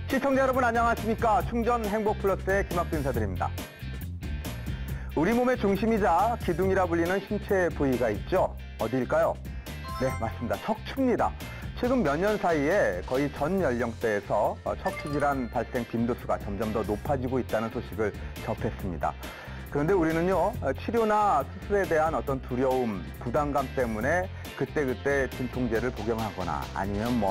시청자 여러분 안녕하십니까. 충전 행복 플러스의 김학두 인사드립니다. 우리 몸의 중심이자 기둥이라 불리는 신체 부위가 있죠. 어디일까요? 네, 맞습니다. 척추입니다. 최근 몇 년 사이에 거의 전 연령대에서 척추질환 발생 빈도수가 점점 더 높아지고 있다는 소식을 접했습니다. 그런데 우리는요, 치료나 수술에 대한 어떤 두려움, 부담감 때문에 그때그때 진통제를 복용하거나 아니면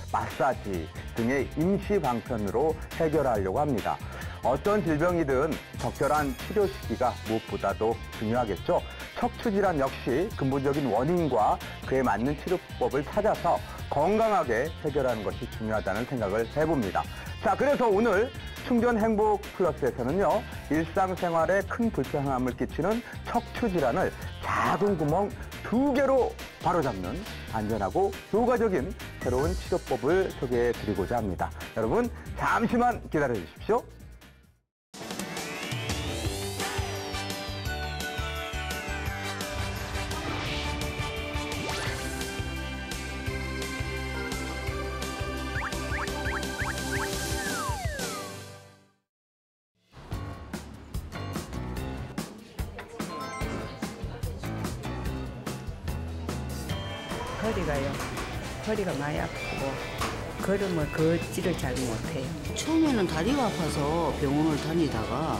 마사지 등의 임시 방편으로 해결하려고 합니다. 어떤 질병이든 적절한 치료 시기가 무엇보다도 중요하겠죠. 척추질환 역시 근본적인 원인과 그에 맞는 치료법을 찾아서 건강하게 해결하는 것이 중요하다는 생각을 해봅니다. 자, 그래서 오늘 충전 행복 플러스에서는요, 일상생활에 큰 불편함을 끼치는 척추질환을 작은 구멍 2개로 바로잡는 안전하고 효과적인 새로운 치료법을 소개해 드리고자 합니다. 여러분, 잠시만 기다려 주십시오. 허리가 많이 아프고 걸으면 걷지를 잘 못해요. 처음에는 다리가 아파서 병원을 다니다가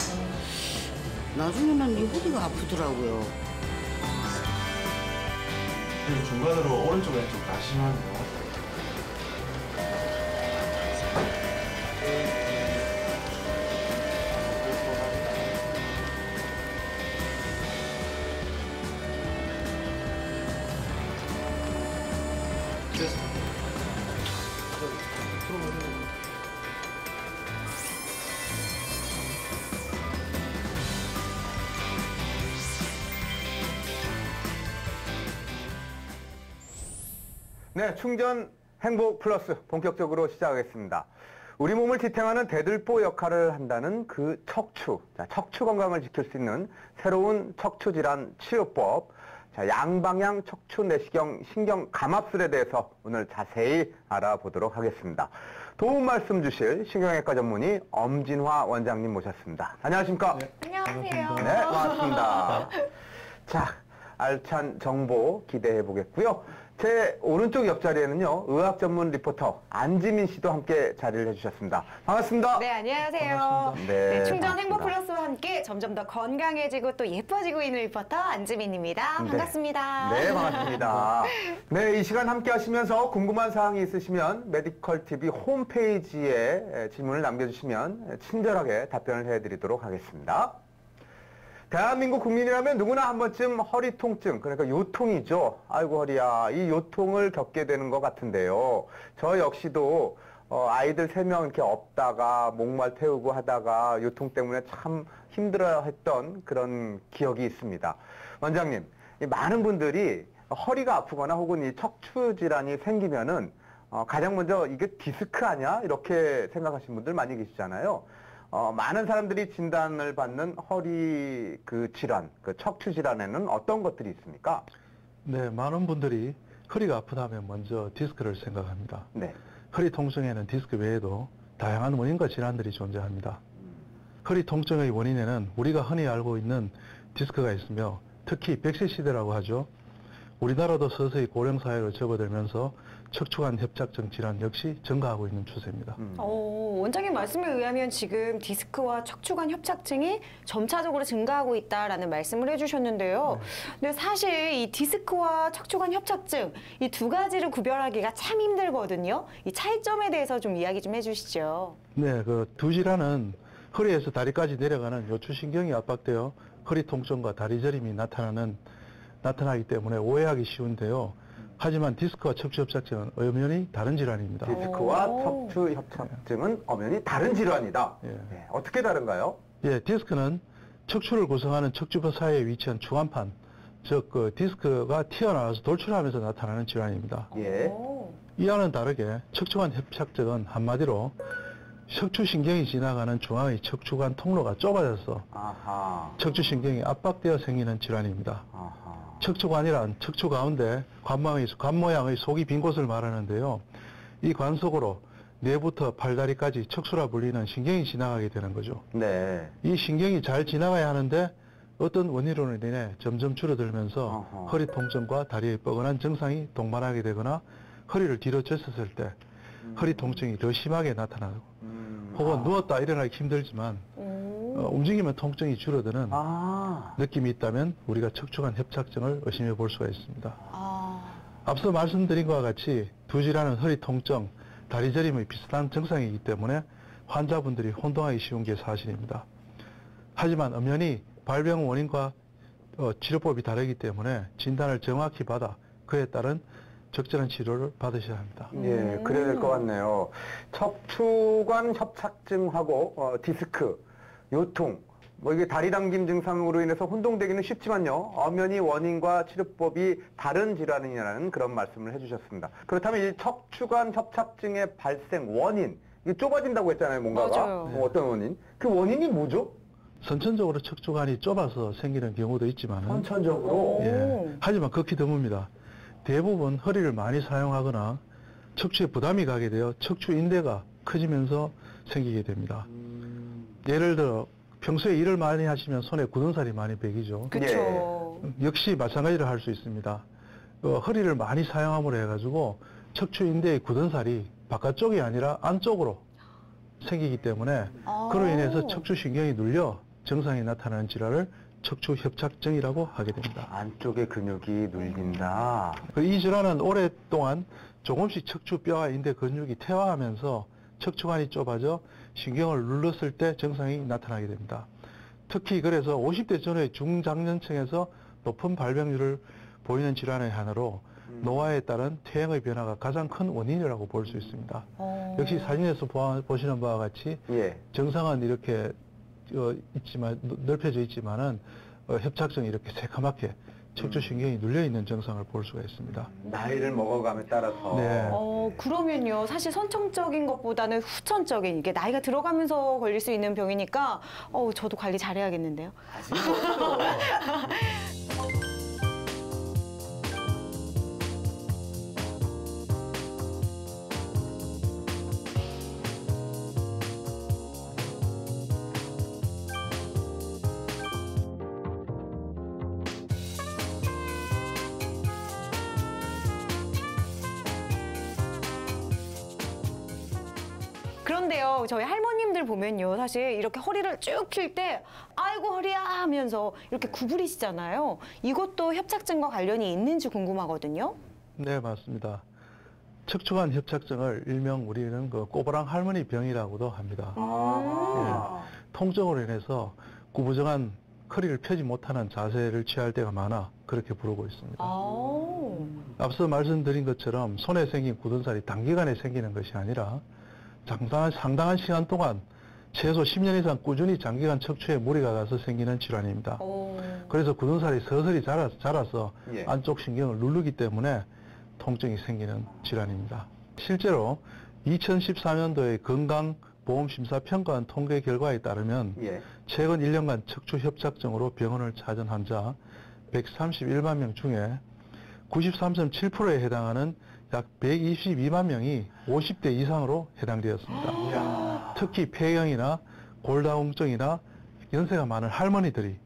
나중에는 이 허리가 아프더라고요. 중간으로 오른쪽 왼쪽 다시만요. 네, 충전 행복 플러스 본격적으로 시작하겠습니다. 우리 몸을 지탱하는 대들보 역할을 한다는 그 척추. 자, 척추 건강을 지킬 수 있는 새로운 척추질환 치료법. 자, 양방향 척추 내시경 신경 감압술에 대해서 오늘 자세히 알아보도록 하겠습니다. 도움 말씀 주실 신경외과 전문의 엄진화 원장님 모셨습니다. 안녕하십니까? 네. 안녕하세요. 네, 반갑습니다. 자, 알찬 정보 기대해 보겠고요. 제 오른쪽 옆자리에는요, 의학 전문 리포터 안지민 씨도 함께 자리를 해주셨습니다. 반갑습니다. 네, 안녕하세요. 반갑습니다. 네, 네, 충전 반갑습니다. 행복 플러스와 함께 점점 더 건강해지고 또 예뻐지고 있는 리포터 안지민입니다. 네. 반갑습니다. 네, 반갑습니다. 네, 이 시간 함께 하시면서 궁금한 사항이 있으시면 메디컬 TV 홈페이지에 질문을 남겨주시면 친절하게 답변을 해드리도록 하겠습니다. 대한민국 국민이라면 누구나 한 번쯤 허리 통증, 그러니까 요통이죠. 아이고 허리야, 이 요통을 겪게 되는 것 같은데요. 저 역시도 아이들 3명 이렇게 업다가 목말 태우고 하다가 요통 때문에 참 힘들어했던 그런 기억이 있습니다. 원장님, 많은 분들이 허리가 아프거나 혹은 이 척추 질환이 생기면은 가장 먼저 이게 디스크 아니야? 이렇게 생각하시는 분들 많이 계시잖아요. 많은 사람들이 진단을 받는 허리 질환, 척추 질환에는 어떤 것들이 있습니까? 네, 많은 분들이 허리가 아프다면 먼저 디스크를 생각합니다. 네. 허리 통증에는 디스크 외에도 다양한 원인과 질환들이 존재합니다. 허리 통증의 원인에는 우리가 흔히 알고 있는 디스크가 있으며 특히 100세 시대라고 하죠. 우리나라도 서서히 고령 사회로 접어들면서 척추관 협착증 질환 역시 증가하고 있는 추세입니다. 원장님 말씀에 의하면 지금 디스크와 척추관 협착증이 점차적으로 증가하고 있다라는 말씀을 해주셨는데요. 근데 사실 이 디스크와 척추관 협착증 이 두 가지를 구별하기가 참 힘들거든요. 이 차이점에 대해서 좀 이야기 좀 해주시죠. 네, 그 두 질환은 허리에서 다리까지 내려가는 요추신경이 압박되어 허리 통증과 다리 저림이 나타나기 때문에 오해하기 쉬운데요. 하지만 디스크와 척추 협착증은 엄연히 다른 질환입니다. 디스크와 척추 협착증은 엄연히 다른 질환이다. 예. 네, 어떻게 다른가요? 예, 디스크는 척추를 구성하는 척추뼈 사이에 위치한 중안판, 즉 디스크가 튀어나와서 돌출하면서 나타나는 질환입니다. 예. 이와는 다르게 척추관 협착증은 한마디로 척추신경이 지나가는 중앙의 척추관 통로가 좁아져서 아하. 척추신경이 압박되어 생기는 질환입니다. 아하. 척추관이란 척추 가운데 관 모양의 속이 빈 곳을 말하는데요. 이 관 속으로 뇌부터 팔다리까지 척수라 불리는 신경이 지나가게 되는 거죠. 네. 이 신경이 잘 지나가야 하는데 어떤 원인으로 인해 점점 줄어들면서 어허. 허리 통증과 다리의 뻐근한 증상이 동반하게 되거나 허리를 뒤로 젖혔을 때 허리 통증이 더 심하게 나타나고 혹은 누웠다 일어나기 힘들지만 움직이면 통증이 줄어드는 느낌이 있다면 우리가 척추관 협착증을 의심해 볼 수가 있습니다. 앞서 말씀드린 것과 같이 두 질환은 허리 통증, 다리 저림의 비슷한 증상이기 때문에 환자분들이 혼동하기 쉬운 게 사실입니다. 하지만 엄연히 발병 원인과 치료법이 다르기 때문에 진단을 정확히 받아 그에 따른 적절한 치료를 받으셔야 합니다. 예, 그래야 될 것 같네요. 척추관 협착증하고 디스크, 요통, 뭐 이게 다리 당김 증상으로 인해서 혼동되기는 쉽지만요. 엄연히 원인과 치료법이 다른 질환이라는 그런 말씀을 해주셨습니다. 그렇다면 이 척추관 협착증의 발생 원인, 이게 좁아진다고 했잖아요, 뭔가가. 맞아요. 어떤 원인? 그 원인이 뭐죠? 선천적으로 척추관이 좁아서 생기는 경우도 있지만 선천적으로. 하지만 극히 드뭅니다. 대부분 허리를 많이 사용하거나 척추에 부담이 가게 되어 척추인대가 커지면서 생기게 됩니다. 예를 들어 평소에 일을 많이 하시면 손에 굳은 살이 많이 배기죠. 그렇죠. 역시 마찬가지로 할 수 있습니다. 허리를 많이 사용함으로 해가지고 척추인대의 굳은 살이 바깥쪽이 아니라 안쪽으로 생기기 때문에 그로 인해서 척추신경이 눌려 증상이 나타나는 질환을 척추협착증이라고 하게 됩니다. 안쪽의 근육이 눌린다. 이 질환은 오랫동안 조금씩 척추뼈와 인대 근육이 퇴화하면서 척추관이 좁아져 신경을 눌렀을 때 증상이 나타나게 됩니다. 특히 그래서 50대 전후의 중장년층에서 높은 발병률을 보이는 질환의 하나로 노화에 따른 퇴행의 변화가 가장 큰 원인이라고 볼 수 있습니다. 역시 사진에서 보시는 바와 같이 예. 정상은 이렇게 있지만 넓혀져 있지만은 협착증이 이렇게 새카맣게 척추신경이 눌려 있는 증상을 볼 수가 있습니다. 나이를 먹어감에 따라서. 네. 그러면요. 사실 선천적인 것보다는 후천적인 이게 나이가 들어가면서 걸릴 수 있는 병이니까 저도 관리 잘해야겠는데요. 그런데요, 저희 할머님들 보면요, 사실 이렇게 허리를 쭉 펼 때, 아이고 허리야 하면서 이렇게 구부리시잖아요. 이것도 협착증과 관련이 있는지 궁금하거든요. 네, 맞습니다. 척추관 협착증을 일명 우리는 그 꼬부랑 할머니 병이라고도 합니다. 통증으로 인해서 구부정한 허리를 펴지 못하는 자세를 취할 때가 많아 그렇게 부르고 있습니다. 앞서 말씀드린 것처럼 손에 생긴 굳은 살이 단기간에 생기는 것이 아니라 상당한 시간 동안 최소 10년 이상 꾸준히 장기간 척추에 무리가 가서 생기는 질환입니다. 그래서 굳은 살이 서서히 자라서 예. 안쪽 신경을 누르기 때문에 통증이 생기는 질환입니다. 실제로 2014년도에 건강보험심사평가원 통계 결과에 따르면 예. 최근 1년간 척추협착증으로 병원을 찾은 환자 131만 명 중에 93.7%에 해당하는 약 122만 명이 50대 이상으로 해당되었습니다. 특히 폐경이나 골다공증이나 연세가 많은 할머니들이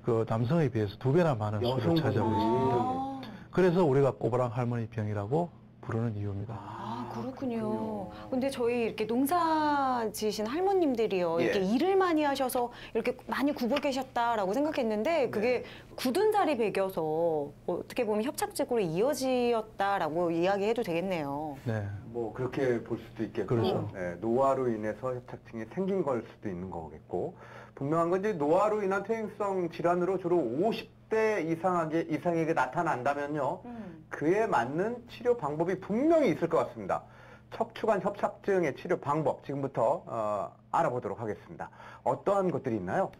그 남성에 비해서 2배나 많은 수를 차지하고 있습니다. 그래서 우리가 꼬부랑 할머니 병이라고 부르는 이유입니다. 그렇군요. 근데 저희 이렇게 농사 지으신 할머님들이요. 이렇게 일을 많이 하셔서 이렇게 많이 굽어 계셨다라고 생각했는데 그게 굳은 살이 배겨서 어떻게 보면 협착증으로 이어지었다라고 이야기해도 되겠네요. 네. 뭐 그렇게 볼 수도 있겠고 그렇죠. 네, 노화로 인해서 협착증이 생긴 걸 수도 있는 거겠고 분명한 건 이제 노화로 인한 퇴행성 질환으로 주로 50대 이상에게 나타난다면요. 그에 맞는 치료 방법이 분명히 있을 것 같습니다. 척추관 협착증의 치료 방법 지금부터 알아보도록 하겠습니다. 어떠한 것들이 있나요?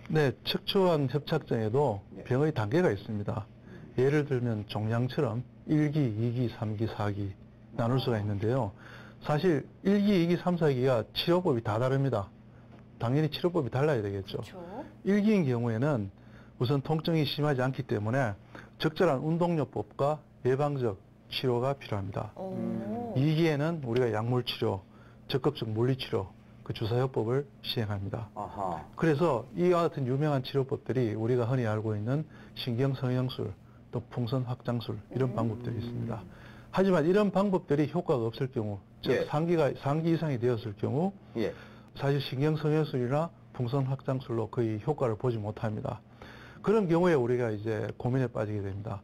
네, 척추관 협착증에도 병의 단계가 있습니다. 예를 들면 종양처럼 1기, 2기, 3기, 4기 나눌 수가 있는데요. 사실 1기, 2기, 3, 4기가 치료법이 다 다릅니다. 당연히 치료법이 달라야 되겠죠. 그렇죠. 1기인 경우에는 우선 통증이 심하지 않기 때문에 적절한 운동요법과 예방적 치료가 필요합니다. 2기에는 우리가 약물 치료, 적극적 물리치료, 그 주사요법을 시행합니다. 아하. 그래서 이와 같은 유명한 치료법들이 우리가 흔히 알고 있는 신경성형술, 또 풍선 확장술 이런 방법들이 있습니다. 하지만 이런 방법들이 효과가 없을 경우, 즉 예. 상기 이상이 되었을 경우 예. 사실 신경성형술이나 풍선 확장술로 거의 효과를 보지 못합니다. 그런 경우에 우리가 이제 고민에 빠지게 됩니다.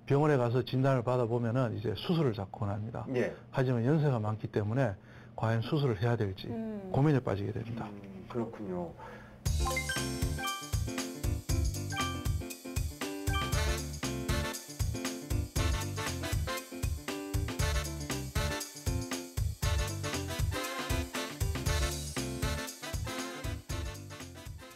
병원에 가서 진단을 받아보면은 이제 수술을 자꾸 권합니다. 예. 하지만 연세가 많기 때문에 과연 수술을 해야 될지 고민에 빠지게 됩니다. 그렇군요.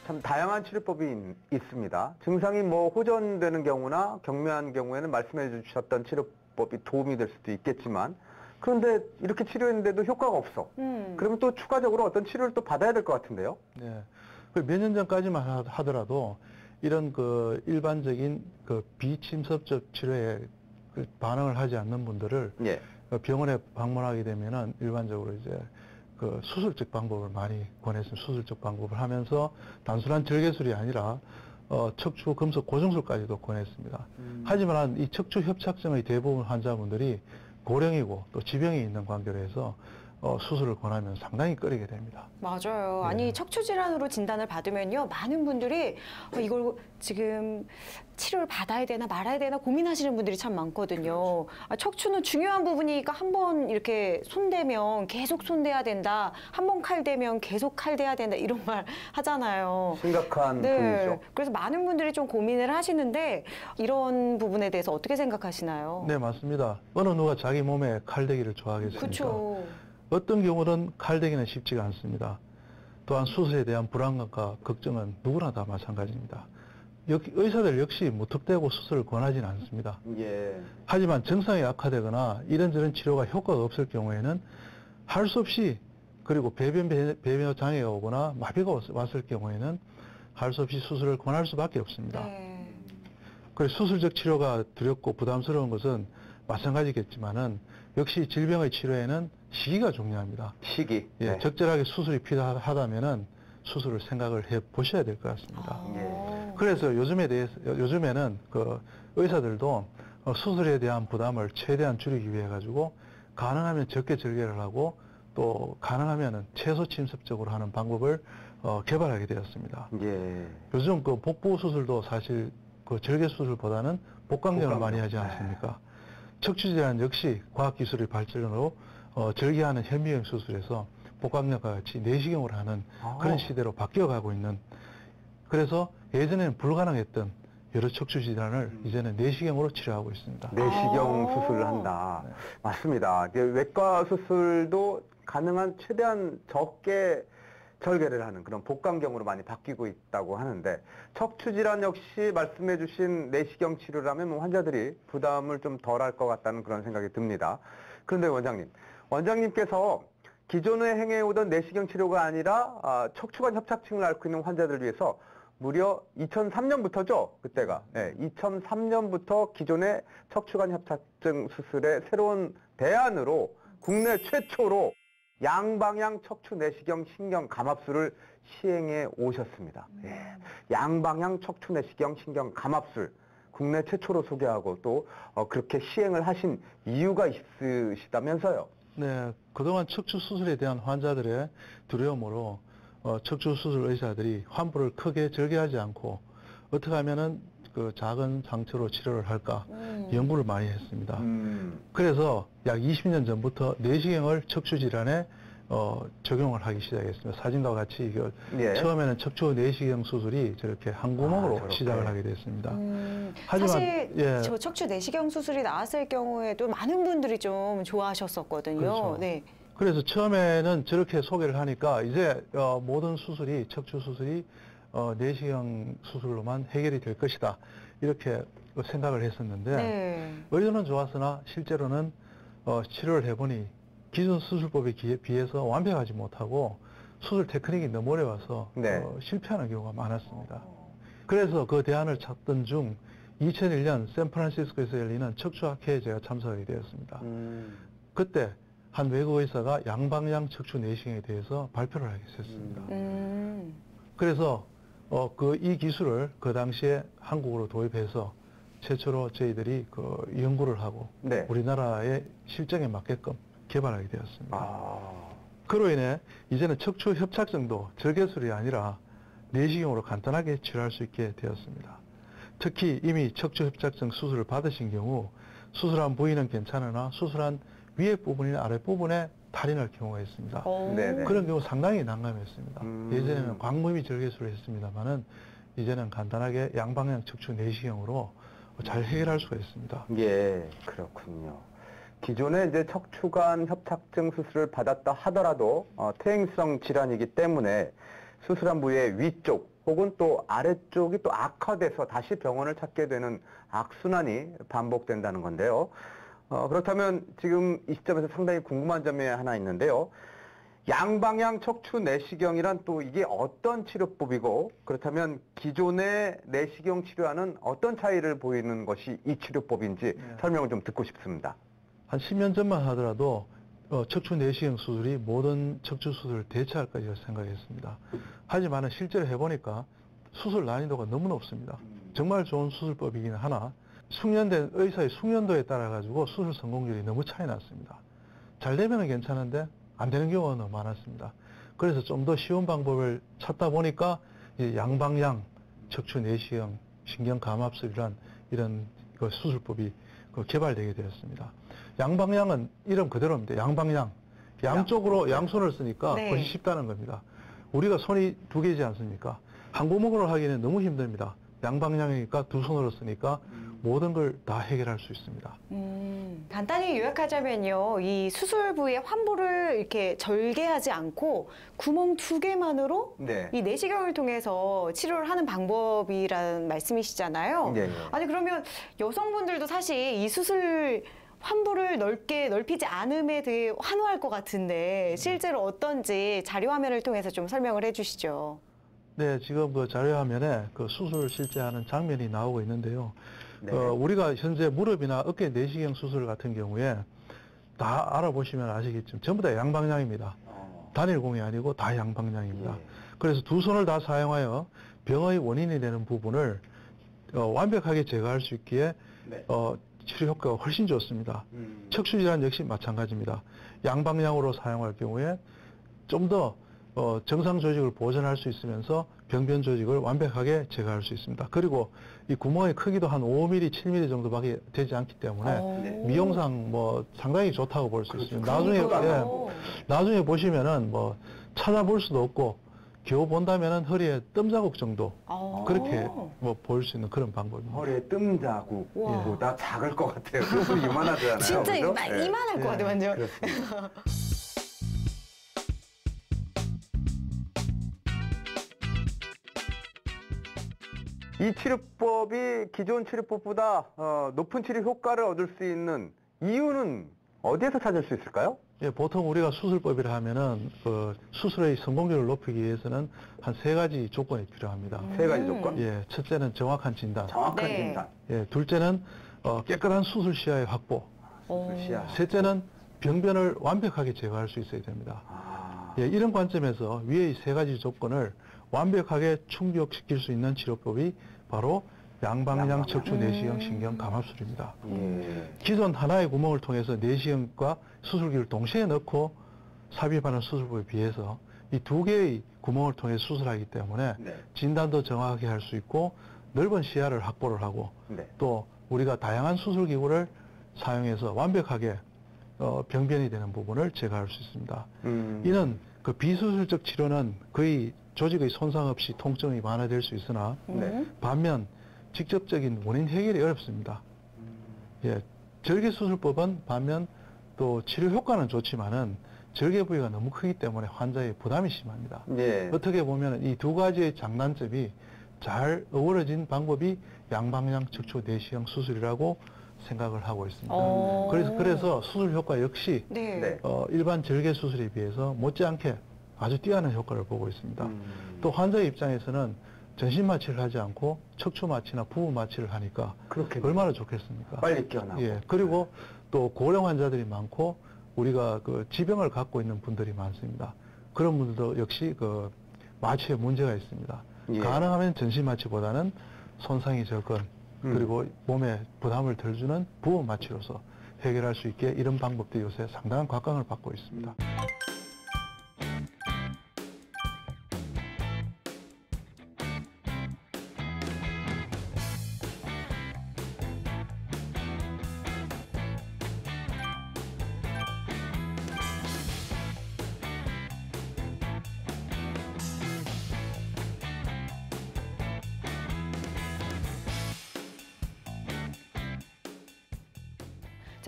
참 다양한 치료법이 있습니다. 증상이 뭐 호전되는 경우나 경미한 경우에는 말씀해 주셨던 치료법이 도움이 될 수도 있겠지만, 그런데 이렇게 치료했는데도 효과가 없어. 그러면 또 추가적으로 어떤 치료를 또 받아야 될 것 같은데요? 네. 몇 년 전까지만 하더라도 이런 그 일반적인 그 비침섭적 치료에 그 반응을 하지 않는 분들을 예. 병원에 방문하게 되면은 일반적으로 이제 그 수술적 방법을 많이 권했습니다. 수술적 방법을 하면서 단순한 절개술이 아니라 척추 금속 고정술까지도 권했습니다. 하지만 이 척추 협착증의 대부분 환자분들이 고령이고 또 지병이 있는 관계로 해서 수술을 권하면 상당히 꺼리게 됩니다. 맞아요. 네. 아니 척추 질환으로 진단을 받으면요, 많은 분들이 이걸 지금 치료를 받아야 되나 말아야 되나 고민하시는 분들이 참 많거든요. 척추는 중요한 부분이니까 한번 이렇게 손대면 계속 손대야 된다. 한번 칼대면 계속 칼대야 된다. 이런 말 하잖아요. 심각한 부분이죠. 그래서 많은 분들이 좀 고민을 하시는데 이런 부분에 대해서 어떻게 생각하시나요? 네, 맞습니다. 어느 누가 자기 몸에 칼대기를 좋아하겠습니까? 그렇죠. 어떤 경우는 칼대기는 쉽지가 않습니다. 또한 수술에 대한 불안감과 걱정은 누구나 다 마찬가지입니다. 의사들 역시 무턱대고 수술을 권하지는 않습니다. 예. 하지만 증상이 악화되거나 이런저런 치료가 효과가 없을 경우에는 할 수 없이, 그리고 배변 장애가 오거나 마비가 왔을 경우에는 할 수 없이 수술을 권할 수밖에 없습니다. 네. 그래서 수술적 치료가 두렵고 부담스러운 것은 마찬가지겠지만은 역시 질병의 치료에는 시기가 중요합니다. 시기. 예, 네. 적절하게 수술이 필요하다면은 수술을 생각을 해 보셔야 될 것 같습니다. 예. 그래서 요즘에는 그 의사들도 수술에 대한 부담을 최대한 줄이기 위해 가지고 가능하면 적게 절개를 하고 또 가능하면은 최소 침습적으로 하는 방법을 개발하게 되었습니다. 예. 요즘 그 복부 수술도 사실 그 절개 수술보다는 복강경을 복강경. 많이 하지 않습니까? 척추 질환 역시 과학 기술의 발전으로 절개하는 현미경 수술에서 복강경과 같이 내시경으로 하는 그런 시대로 바뀌어가고 있는, 그래서 예전에는 불가능했던 여러 척추 질환을 이제는 내시경으로 치료하고 있습니다. 내시경 수술을 한다. 네. 맞습니다. 이게 외과 수술도 가능한 최대한 적게 절개를 하는 그런 복강경으로 많이 바뀌고 있다고 하는데, 척추 질환 역시 말씀해 주신 내시경 치료라면 뭐 환자들이 부담을 좀 덜 할 것 같다는 그런 생각이 듭니다. 그런데 원장님께서 기존에 행해오던 내시경 치료가 아니라 척추관 협착증을 앓고 있는 환자들을 위해서 무려 2003년부터죠, 그때가. 네, 2003년부터 기존의 척추관 협착증 수술의 새로운 대안으로 국내 최초로 양방향 척추 내시경 신경 감압술을 시행해 오셨습니다. 예, 양방향 척추 내시경 신경 감압술 국내 최초로 소개하고 또 그렇게 시행을 하신 이유가 있으시다면서요? 네, 그동안 척추 수술에 대한 환자들의 두려움으로 척추 수술 의사들이 환부를 크게 절개하지 않고 어떻게 하면은 그 작은 상처로 치료를 할까 연구를 많이 했습니다. 그래서 약 20년 전부터 내시경을 척추 질환에 적용을 하기 시작했습니다. 사진과 같이 이거 예. 처음에는 척추 내시경 수술이 저렇게 한 구멍으로 저렇게. 시작을 하게 됐습니다. 하지만 사실 예. 저 척추 내시경 수술이 나왔을 경우에도 많은 분들이 좀 좋아하셨었거든요. 그렇죠. 네. 그래서 처음에는 저렇게 소개를 하니까 이제 모든 수술이, 척추 수술이 내시경 수술로만 해결이 될 것이다, 이렇게 생각을 했었는데 네. 의도는 좋았으나 실제로는 치료를 해보니 기존 수술법에 비해서 완벽하지 못하고 수술 테크닉이 너무 어려워서 네. 실패하는 경우가 많았습니다. 그래서 그 대안을 찾던 중 2001년 샌프란시스코에서 열리는 척추학회에 제가 참석하게 되었습니다. 그때 한 외국 의사가 양방향 척추 내시경에 대해서 발표를 하게 됐습니다. 그래서 이 기술을 그 당시에 한국으로 도입해서 최초로 저희들이 그 연구를 하고 네. 우리나라의 실정에 맞게끔 개발하게 되었습니다. 아. 그로 인해 이제는 척추 협착증도 절개술이 아니라 내시경으로 간단하게 치료할 수 있게 되었습니다. 특히 이미 척추 협착증 수술을 받으신 경우 수술한 부위는 괜찮으나 수술한 위에 부분이나 아래 부분에 탈이 날 경우가 있습니다. 네네. 그런 경우 상당히 난감했습니다. 음. 예전에는 광범위 절개술을 했습니다만은 이제는 간단하게 양방향 척추 내시경으로 잘 해결할 수가 있습니다. 예, 그렇군요. 기존에 이제 척추관 협착증 수술을 받았다 하더라도 퇴행성 질환이기 때문에 수술한 부위의 위쪽 혹은 또 아래쪽이 또 악화돼서 다시 병원을 찾게 되는 악순환이 반복된다는 건데요. 그렇다면 지금 이 시점에서 상당히 궁금한 점이 하나 있는데요. 양방향 척추 내시경이란 또 이게 어떤 치료법이고 그렇다면 기존의 내시경 치료와는 어떤 차이를 보이는 것이 이 치료법인지 설명을 좀 듣고 싶습니다. 한 10년 전만 하더라도 척추 내시경 수술이 모든 척추 수술을 대체할 것이라 생각했습니다. 하지만 실제로 해보니까 수술 난이도가 너무 높습니다. 정말 좋은 수술법이긴 하나 숙련된 의사의 숙련도에 따라 가지고 수술 성공률이 너무 차이 났습니다. 잘 되면 괜찮은데 안 되는 경우가 너무 많았습니다. 그래서 좀 더 쉬운 방법을 찾다 보니까 이 양방향 척추 내시경 신경 감압술이란 이런 수술법이 개발되게 되었습니다. 양방향은 이름 그대로입니다. 양방향. 양쪽으로 양손을 쓰니까 네. 훨씬 쉽다는 겁니다. 우리가 손이 두 개지 않습니까? 한 구멍으로 하기는 너무 힘듭니다. 양방향이니까 두 손으로 쓰니까 모든 걸 다 해결할 수 있습니다. 간단히 요약하자면요. 이 수술 부위의 환부를 이렇게 절개하지 않고 구멍 2개만으로 네. 이 내시경을 통해서 치료를 하는 방법이라는 말씀이시잖아요. 예, 예. 아니 그러면 여성분들도 사실 이 수술 환부를 넓히지 않음에 되게 환호할 것 같은데 실제로 어떤지 자료 화면을 통해서 좀 설명을 해주시죠. 네, 지금 그 자료화면에 그 수술 실제 하는 장면이 나오고 있는데요. 네. 우리가 현재 무릎이나 어깨 내시경 수술 같은 경우에 다 알아보시면 아시겠지만 전부 다 양방향입니다. 단일공이 아니고 다 양방향입니다. 예. 그래서 두 손을 다 사용하여 병의 원인이 되는 부분을 완벽하게 제거할 수 있기에 네. 치료 효과가 훨씬 좋습니다. 척추질환 역시 마찬가지입니다. 양방향으로 사용할 경우에 좀 더 정상 조직을 보존할 수 있으면서 병변 조직을 완벽하게 제거할 수 있습니다. 그리고 이 구멍의 크기도 한 5mm, 7mm 정도밖에 되지 않기 때문에 미용상 상당히 좋다고 볼 수 있습니다. 나중에 보시면은 찾아볼 수도 없고 겨우 본다면은 허리에 뜸 자국 정도 그렇게 볼 수 있는 그런 방법입니다. 허리에 뜸 자국보다 작을 것 같아요. 수술이 이만하잖아요. 진짜 그죠? 이만할 것 같아요, 완전. 그렇습니다. 이 치료법이 기존 치료법보다 높은 치료 효과를 얻을 수 있는 이유는 어디에서 찾을 수 있을까요? 예, 보통 우리가 수술법이라 하면은 수술의 성공률을 높이기 위해서는 한 3가지 조건이 필요합니다. 3가지 조건? 예, 첫째는 정확한 진단. 정확한 네. 진단. 예, 둘째는 깨끗한 수술 시야의 확보. 수술 시야. 셋째는 병변을 완벽하게 제거할 수 있어야 됩니다. 예, 이런 관점에서 위의 3가지 조건을 완벽하게 충족시킬 수 있는 치료법이 바로 양방향 척추 내시경 신경 감압술입니다. 예. 기존 하나의 구멍을 통해서 내시경과 수술기를 동시에 넣고 삽입하는 수술법에 비해서 이 2개의 구멍을 통해 수술하기 때문에 네. 진단도 정확하게 할 수 있고 넓은 시야를 확보를 하고 네. 또 우리가 다양한 수술기구를 사용해서 완벽하게 병변이 되는 부분을 제거할 수 있습니다. 이는 그 비수술적 치료는 거의 조직의 손상 없이 통증이 완화될 수 있으나 네. 반면 직접적인 원인 해결이 어렵습니다. 예, 절개 수술법은 반면 또 치료 효과는 좋지만은 절개 부위가 너무 크기 때문에 환자의 부담이 심합니다. 예. 어떻게 보면 이 2가지의 장단점이 잘 어우러진 방법이 양방향 척추 내시경 수술이라고 생각을 하고 있습니다. 그래서 수술 효과 역시 네. 네. 일반 절개 수술에 비해서 못지않게 아주 뛰어난 효과를 보고 있습니다. 또 환자의 입장에서는 전신 마취를 하지 않고 척추 마취나 부부 마취를 하니까 그렇겠네요. 얼마나 좋겠습니까? 빨리 깨어나고. 예, 그리고 또 고령 환자들이 많고 우리가 그 지병을 갖고 있는 분들이 많습니다. 그런 분들도 역시 그 마취에 문제가 있습니다. 예. 가능하면 전신 마취보다는 손상이 적은 그리고 몸에 부담을 덜 주는 부어 마취로서 해결할 수 있게 이런 방법도 요새 상당한 곽광을 받고 있습니다.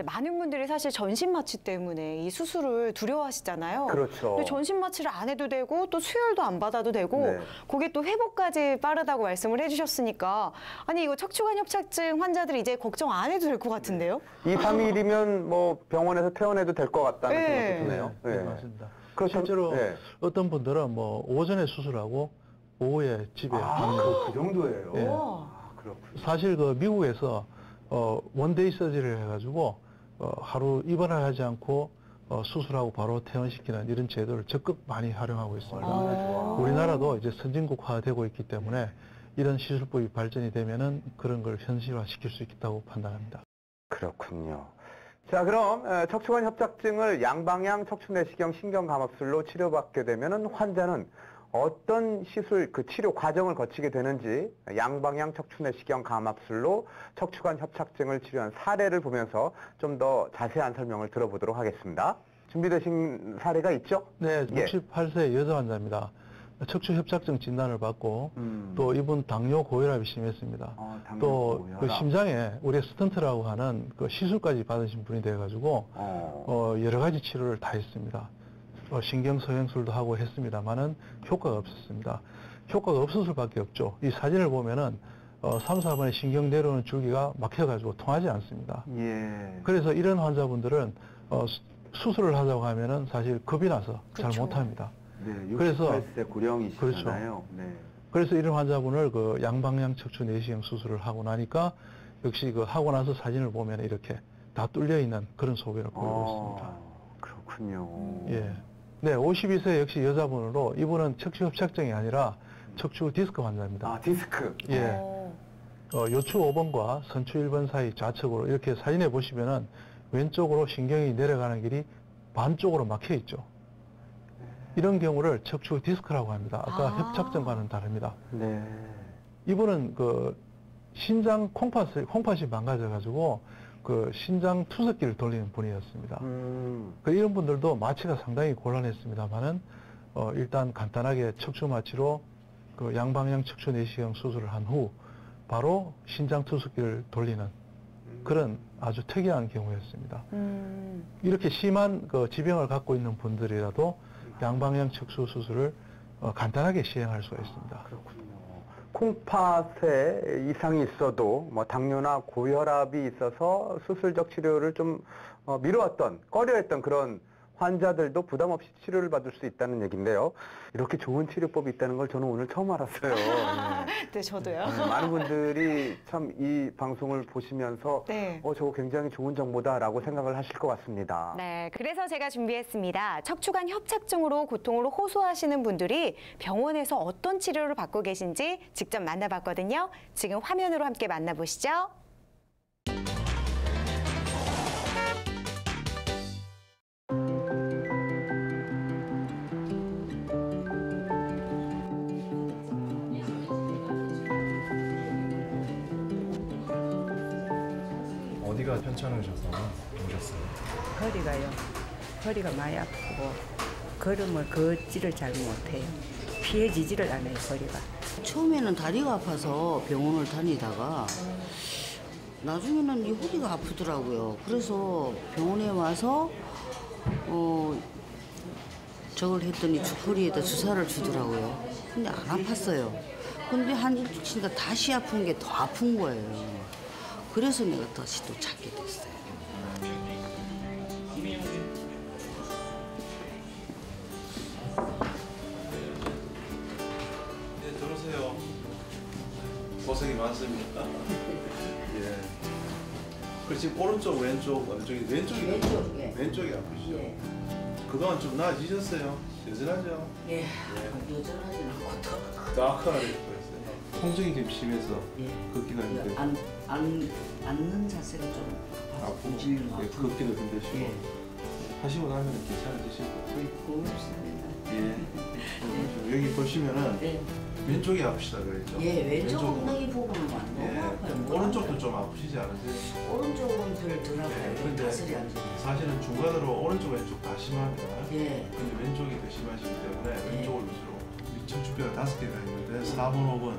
많은 분들이 사실 전신 마취 때문에 이 수술을 두려워하시잖아요. 그렇죠. 근데 전신 마취를 안 해도 되고 또 수혈도 안 받아도 되고 네. 그게 또 회복까지 빠르다고 말씀을 해주셨으니까 아니 이거 척추관 협착증 환자들이 이제 걱정 안 해도 될 것 같은데요? 2, 3일이면 뭐 병원에서 퇴원해도 될 것 같다는 네. 생각이 드네요. 네, 맞습니다. 그렇다면- 실제로 네. 어떤 분들은 뭐 오전에 수술하고 오후에 집에 가는 거. 그 정도예요. 예. 와. 그렇군요. 사실 그 미국에서 원데이 서지를 해가지고 하루 입원을 하지 않고 수술하고 바로 퇴원시키는 이런 제도를 적극 많이 활용하고 있습니다. 아. 우리나라도 이제 선진국화되고 있기 때문에 이런 시술법이 발전이 되면은 그런 걸 현실화시킬 수 있다고 판단합니다. 그렇군요. 자, 그럼 척추관 협착증을 양방향 척추내시경 신경감압술로 치료받게 되면은 환자는 어떤 시술, 그 치료 과정을 거치게 되는지 양방향 척추내시경 감압술로 척추관 협착증을 치료한 사례를 보면서 좀 더 자세한 설명을 들어보도록 하겠습니다. 준비되신 사례가 있죠? 네, 예. 68세 여자 환자입니다. 척추 협착증 진단을 받고 또 이분 당뇨 고혈압이 심했습니다. 또 그 심장에 우리 스턴트라고 하는 그 시술까지 받으신 분이 돼가지고 여러 가지 치료를 다 했습니다. 신경서행술도 하고 했습니다만은 효과가 없었습니다. 효과가 없을 수밖에 없죠. 이 사진을 보면은 3, 4번에 신경 내려오는 줄기가 막혀가지고 통하지 않습니다. 예. 그래서 이런 환자분들은 수술을 하자고 하면은 사실 겁이 나서 잘 그렇죠. 못합니다. 네, 그래서- 68세 고령이시잖아요. 네. 그래서 이런 환자분을 그 양방향 척추 내시경 수술을 하고 나니까 역시 그 하고 나서 사진을 보면 이렇게 다 뚫려 있는 그런 소변을 보이고 있습니다. 그렇군요. 예. 네, 52세 역시 여자분으로 이분은 척추 협착증이 아니라 척추 디스크 환자입니다. 아, 디스크. 예. 어. 요추 5번과 선추 1번 사이 좌측으로 이렇게 사진에 보시면은 왼쪽으로 신경이 내려가는 길이 반쪽으로 막혀 있죠. 이런 경우를 척추 디스크라고 합니다. 아까 아. 협착증과는 다릅니다. 네. 이분은 그 신장 콩팥이 망가져가지고 그 신장 투석기를 돌리는 분이었습니다. 그 이런 분들도 마취가 상당히 곤란했습니다만은 일단 간단하게 척추 마취로 그 양방향 척추 내시경 수술을 한 후 바로 신장 투석기를 돌리는 그런 아주 특이한 경우였습니다. 이렇게 심한 그 지병을 갖고 있는 분들이라도 양방향 척추 수술을 간단하게 시행할 수가 있습니다. 그렇군요. 콩팥에 이상이 있어도 뭐 당뇨나 고혈압이 있어서 수술적 치료를 좀 미뤄왔던, 꺼려했던 그런 환자들도 부담 없이 치료를 받을 수 있다는 얘기인데요. 이렇게 좋은 치료법이 있다는 걸 저는 오늘 처음 알았어요. 네. 네, 저도요. 많은 분들이 참 이 방송을 보시면서 네. 저거 굉장히 좋은 정보다라고 생각을 하실 것 같습니다. 네, 그래서 제가 준비했습니다. 척추관 협착증으로 고통으로 호소하시는 분들이 병원에서 어떤 치료를 받고 계신지 직접 만나봤거든요. 지금 화면으로 함께 만나보시죠. 어디가 편찮으셔서 오셨어요? 허리가요. 허리가 많이 아프고 걸음을 걷지를 잘 못해요. 피해지지를 않아요, 허리가. 처음에는 다리가 아파서 병원을 다니다가 나중에는 이 허리가 아프더라고요. 그래서 병원에 와서 저걸 했더니 허리에다 주사를 주더라고요. 근데 안 아팠어요. 근데 한 일주일 지니까 다시 아픈 게 더 아픈 거예요. 그래서 내가 다시 또 찾게 됐어요. 네, 들어오세요. 고생이 많습니다. 예. 그 지금 오른쪽 왼쪽 어느 쪽이 왼쪽이 왼쪽, 예. 왼쪽이 아프시죠? 예. 그동안 좀 나아지셨어요? 여전하죠? 예. 여전하진 않고 더 악화가 될 뻔했어요. 통증이 좀 심해서 예. 걷기가 힘들고 앉는 자세가 좀 아프고 질리고 예, 아프고. 걷기도 힘드시고 예. 하시고 나면 괜찮아지시고 고맙습니다. 예. 여기 보시면은 네. 왼쪽이 아프시다 그랬죠? 예, 왼쪽 왼쪽은- 엉덩이 부분은 너무 예. 아파요. 오른쪽도 좀 아프시지 않으세요? 오른쪽은 덜 아파요. 예, 근데 다스리 안 좋아요. 사실은 중간으로 오른쪽 왼쪽 다 심합니다. 예. 근데 왼쪽이 더 심하시기 때문에 예. 왼쪽을 위주로 이 척추뼈가 5개가 있는데 4번, 5번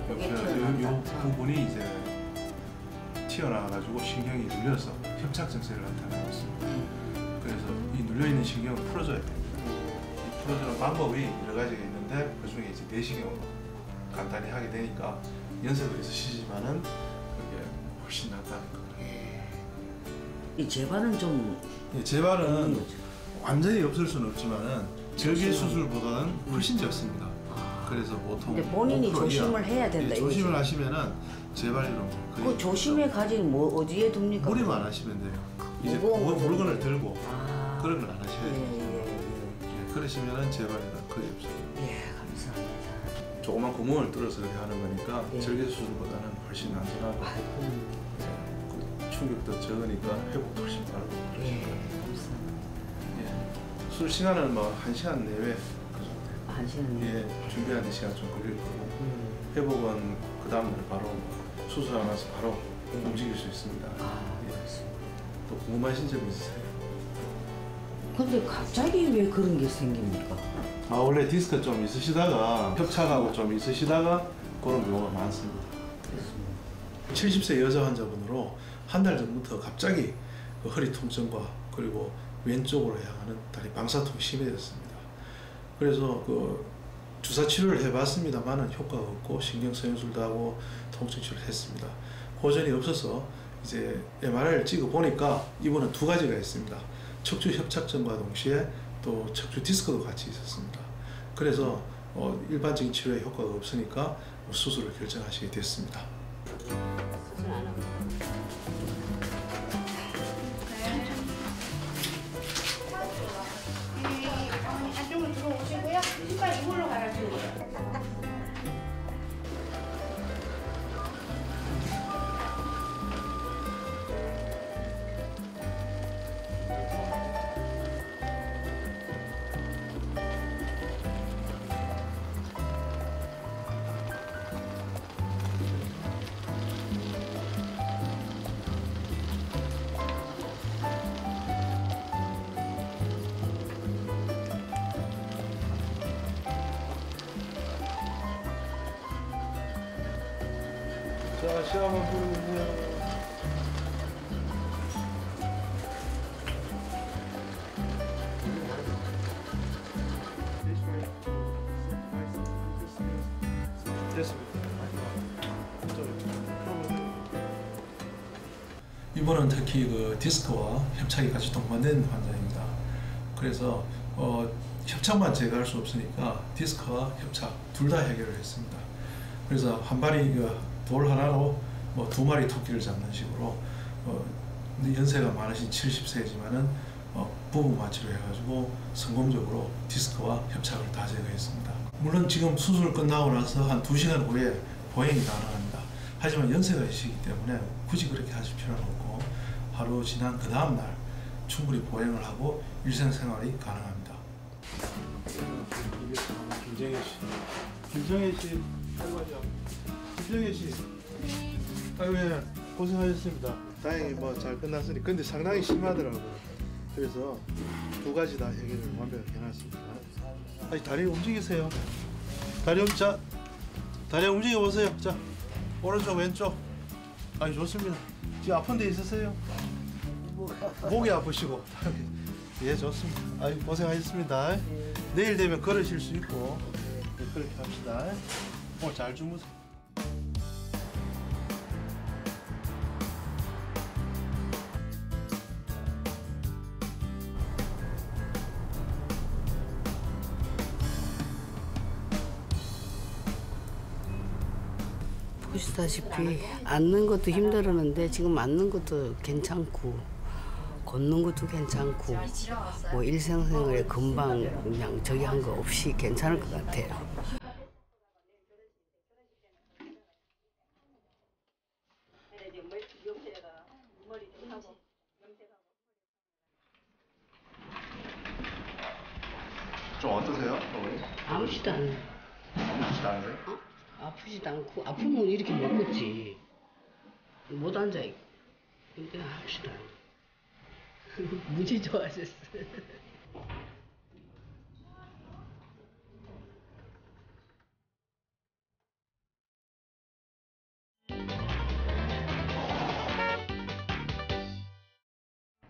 그게 이 튀어나왔다. 부분이 이제 튀어나와가지고 신경이 눌려서 협착 증세를 나타내고 있습니다. 그래서 이 눌려있는 신경을 풀어줘야 됩니다. 이 풀어주는 방법이 여러 가지가 있는데 그 중에 이제 내시경으로 간단히 하게 되니까 연세도 있으시지만은 그게 훨씬 낫다는 거예요. 이 재발은 좀 예, 재발은 없는 거죠. 완전히 없을 수는 없지만은 절개 수술보다는 훨씬 적습니다. 그래서 보통 근데 본인이 5% 조심을 이하. 해야 된다, 예, 조심을 이거지. 하시면은 재발률은 그 조심해 가지고 뭐 어디에 둡니까? 무리만 안 하시면 돼요. 이제 무거운 거 물건을 들고 아. 그런 걸 안 하셔야 예, 돼요. 예, 예, 그러시면은 재발률은 거의 없어요. 예. 예, 감사합니다. 조그만 구멍을 뚫어서 이렇게 하는 거니까 예. 절개 수술보다는 훨씬 안전하고 그 충격도 적으니까 회복도 훨씬 빠르고 예, 그러시고요. 감사합니다. 예. 수술 시간은 뭐 1시간 내외 그 정도. 한 시간. 예, 준비하는 시간 좀 걸릴 거고 회복은 그 다음날 바로 수술하고 나서 바로 움직일 수 있습니다. 아, 예. 그렇습니다. 또 궁금하신 점 있으세요? 근데 갑자기 왜 그런 게 생깁니까? 아 원래 디스크 좀 있으시다가 협착하고 좀 있으시다가 그런 경우가 많습니다. 70세 여자 환자분으로 한 달 전부터 갑자기 그 허리 통증과 그리고 왼쪽으로 향하는 다리 방사통이 심해졌습니다. 그래서 그 주사 치료를 해봤습니다만은 효과가 없고 신경 성형술도 하고 통증 치료를 했습니다. 호전이 없어서 이제 MRI를 찍어 보니까 이번은 2가지가 있습니다. 척추 협착증과 동시에 또 척추 디스크도 같이 있었습니다. 그래서 일반적인 치료에 효과가 없으니까 수술을 결정하시게 됐습니다. 수술 안 하고. 안쪽으로 들어오시고요. 신발 이걸로 갈아주는 거예요. 자, 시 한번 부르세요. 이번은 특히 그 디스크와 협착이 같이 동반된 환자입니다. 그래서 협착만 제거할 수 없으니까 디스크와 협착 둘 다 해결을 했습니다. 그래서 한 마리 돌 하나로 뭐 2마리 토끼를 잡는 식으로 연세가 많으신 70세이지만은 부부 마취를 해가지고 성공적으로 디스크와 협착을 다 제거했습니다. 물론 지금 수술 끝나고 나서 한 2시간 후에 보행이 가능합니다. 하지만 연세가 있으시기 때문에 굳이 그렇게 하실 필요는 없고 하루 지난 그 다음날 충분히 보행을 하고 일상생활이 가능합니다. 김정혜 씨. 김정혜 씨. 김정혜 씨. 아이고, 예. 고생하셨습니다. 다행히 뭐 잘 끝났으니. 근데 상당히 심하더라고요. 그래서 2가지 다 해결을 완벽하게 해놨습니다. 아니, 다리 움직이세요. 다리 움직여 보세요. 자, 오른쪽 왼쪽. 아니, 좋습니다. 지금 아픈 데 있으세요? 목이 아프시고. 예, 좋습니다. 아이, 고생하셨습니다. 내일 되면 걸으실 수 있고. 네, 그렇게 합시다. 오늘 잘 주무세요. 보시다시피 앉는 것도 힘들었는데 지금 앉는 것도 괜찮고 걷는 것도 괜찮고 뭐 일상생활에 금방 그냥 저기 한 거 없이 괜찮을 것 같아요. 좀 어떠세요, 어머니? 아프지도 않아요. 아프시지 않으세요? 아프지도 않고 아프면 이렇게 못 걷지. 못 앉아 있고. 근데 아프지도 않아요. 무지 좋아졌어요.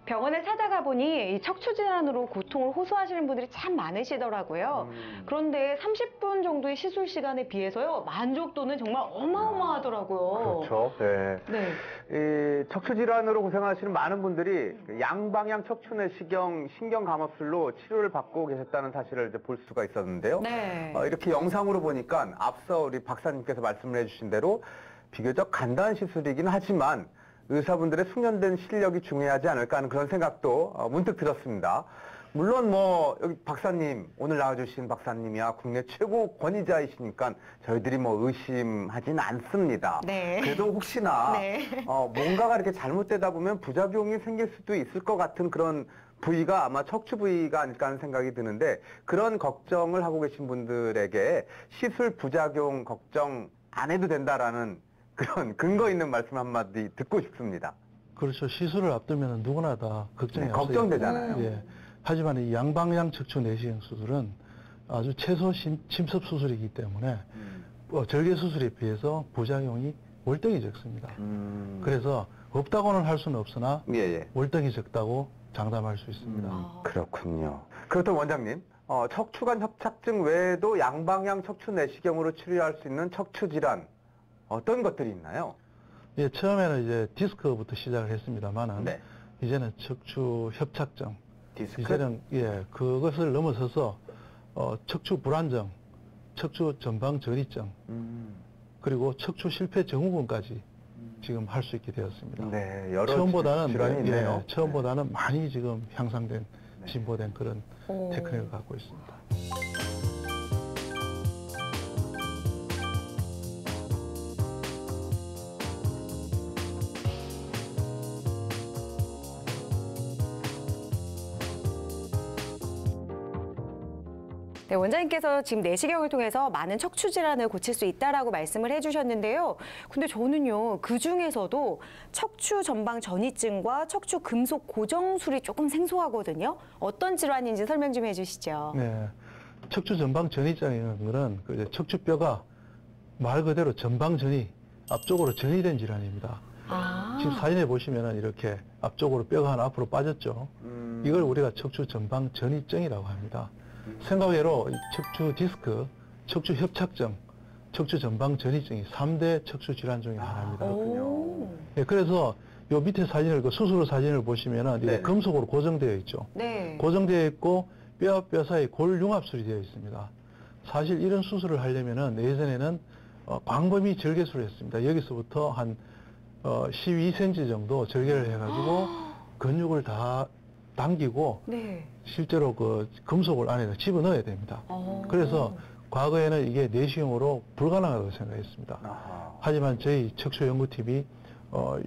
병원을 찾아가 보니 이 척추 질환으로 고통을 호소하시는 분들이 참 많으시더라고요. 그런데 30분 정도의 시술 시간에 비해서요, 만족도는 정말 어마어마하더라고요. 그렇죠. 네. 네. 이 척추 질환으로 고생하시는 많은 분들이 그 양방향 척추 내시경 신경 감압술로 치료를 받고 계셨다는 사실을 이제 볼 수가 있었는데요. 네. 이렇게 영상으로 보니까 앞서 우리 박사님께서 말씀을 해주신 대로 비교적 간단한 시술이긴 하지만 의사분들의 숙련된 실력이 중요하지 않을까 하는 그런 생각도 문득 들었습니다. 물론 뭐 여기 박사님, 오늘 나와주신 박사님이야 국내 최고 권위자이시니까 저희들이 뭐 의심하진 않습니다. 네. 그래도 혹시나 네. 뭔가가 이렇게 잘못되다 보면 부작용이 생길 수도 있을 것 같은 그런 부위가 아마 척추 부위가 아닐까 하는 생각이 드는데, 그런 걱정을 하고 계신 분들에게 시술 부작용 걱정 안 해도 된다라는 그런 근거 있는 말씀 한마디 듣고 싶습니다. 그렇죠. 시술을 앞두면 누구나 다 걱정이 네, 앞서요. 걱정되잖아요. 예. 하지만 이 양방향 척추 내시경 수술은 아주 최소 침습 수술이기 때문에 절개 수술에 비해서 부작용이 월등히 적습니다. 그래서 없다고는 할 수는 없으나 예. 월등히 적다고 장담할 수 있습니다. 그렇군요. 그렇다면 원장님, 척추관 협착증 외에도 양방향 척추 내시경으로 치료할 수 있는 척추 질환 어떤 것들이 있나요? 예, 처음에는 이제 디스크부터 시작을 했습니다만은 네. 이제는 척추 협착증, 디스크? 이제는 그것을 넘어서서 척추 불안정, 척추 전방 전이증, 그리고 척추 실패 증후군까지 지금 할 수 있게 되었습니다. 네, 여러 처음보다는 질환이 있네요. 처음보다는 많이 지금 향상된 네. 진보된 그런 오. 테크닉을 갖고 있습니다. 네, 원장님께서 지금 내시경을 통해서 많은 척추 질환을 고칠 수 있다라고 말씀을 해주셨는데요. 근데 저는요, 그 중에서도 척추 전방 전이증과 척추 금속 고정술이 조금 생소하거든요. 어떤 질환인지 설명 좀 해주시죠. 네, 척추 전방 전이증이라는 것은 그 척추뼈가 말 그대로 전방 전이 앞쪽으로 전이된 질환입니다. 지금 사진에 보시면은 이렇게 앞쪽으로 뼈가 하나 앞으로 빠졌죠. 이걸 우리가 척추 전방 전이증이라고 합니다. 생각외로 이 척추 디스크, 척추 협착증, 척추 전방 전이증이 3대 척추 질환 중에 하나입니다. 예, 그래서 요 밑에 사진을, 그 수술 사진을 보시면은 이게 네. 금속으로 고정되어 있죠. 네. 고정되어 있고 뼈와 뼈 사이 골 융합술이 되어 있습니다. 사실 이런 수술을 하려면은 예전에는 광범위 절개술을 했습니다. 여기서부터 한 12cm 정도 절개를 해가지고 근육을 다 당기고 네. 실제로 그 금속을 안에 집어넣어야 됩니다. 그래서 과거에는 이게 내시경으로 불가능하다고 생각했습니다. 하지만 저희 척추연구팀이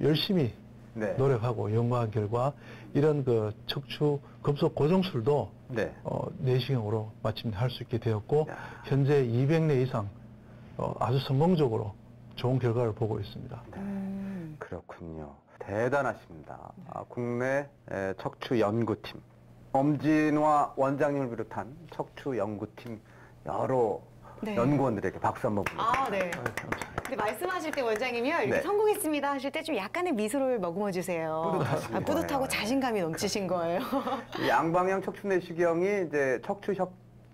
열심히 네. 노력하고 연구한 결과 이런 그 척추 금속 고정술도 네. 내시경으로 마침 할 수 있게 되었고 야. 현재 200내 이상 아주 성공적으로 좋은 결과를 보고 있습니다. 그렇군요. 대단하십니다. 국내 척추 연구팀, 엄진화 원장님을 비롯한 척추 연구팀 여러 네. 연구원들에게 박수 한번 보내드립니다. 아, 네. 근데 말씀하실 때 원장님이요, 이렇게 네. 성공했습니다 하실 때 좀 약간의 미소를 머금어 주세요. 뿌듯하신 뿌듯하고 거예요. 자신감이 넘치신 거예요. 이 양방향 척추 내시경이 이제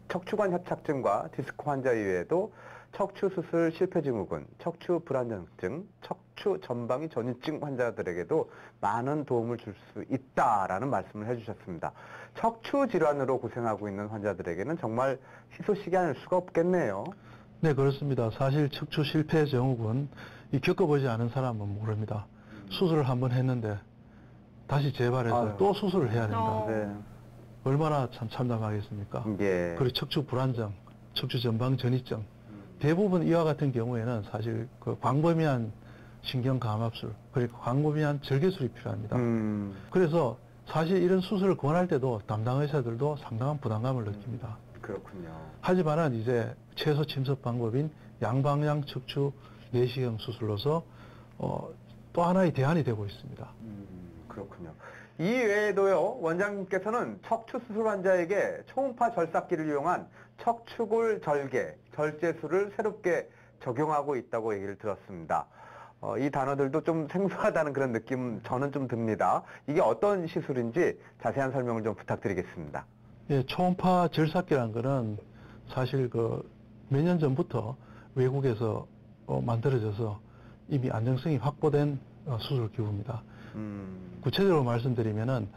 척추관 협착증과 디스크 환자 이외에도 척추 수술 실패 증후군, 척추 불안정증, 척추 전방위 전이증 환자들에게도 많은 도움을 줄 수 있다라는 말씀을 해주셨습니다. 척추 질환으로 고생하고 있는 환자들에게는 정말 희소식이 아닐 수가 없겠네요. 네, 그렇습니다. 사실 척추 실패 증후군 이 겪어보지 않은 사람은 모릅니다. 수술을 한번 했는데 다시 재발해서 아유. 또 수술을 해야 된다. 네. 얼마나 참 참담하겠습니까? 예. 그리고 척추 불안정, 척추 전방 전이증. 대부분 이와 같은 경우에는 사실 그 광범위한 신경 감압술, 그리고 광범위한 절개술이 필요합니다. 그래서 사실 이런 수술을 권할 때도 담당 의사들도 상당한 부담감을 느낍니다. 그렇군요. 하지만은 이제 최소 침습 방법인 양방향 척추 내시경 수술로서 또 하나의 대안이 되고 있습니다. 그렇군요. 이 외에도요, 원장님께서는 척추 수술 환자에게 초음파 절삭기를 이용한 척추골 절개, 절제술을 새롭게 적용하고 있다고 얘기를 들었습니다. 이 단어들도 좀 생소하다는 그런 느낌 저는 좀 듭니다. 이게 어떤 시술인지 자세한 설명을 좀 부탁드리겠습니다. 예, 초음파 절삭기라는 거는 사실 몇 년 전부터 외국에서 만들어져서 이미 안정성이 확보된 수술 기구입니다. 구체적으로 말씀드리면은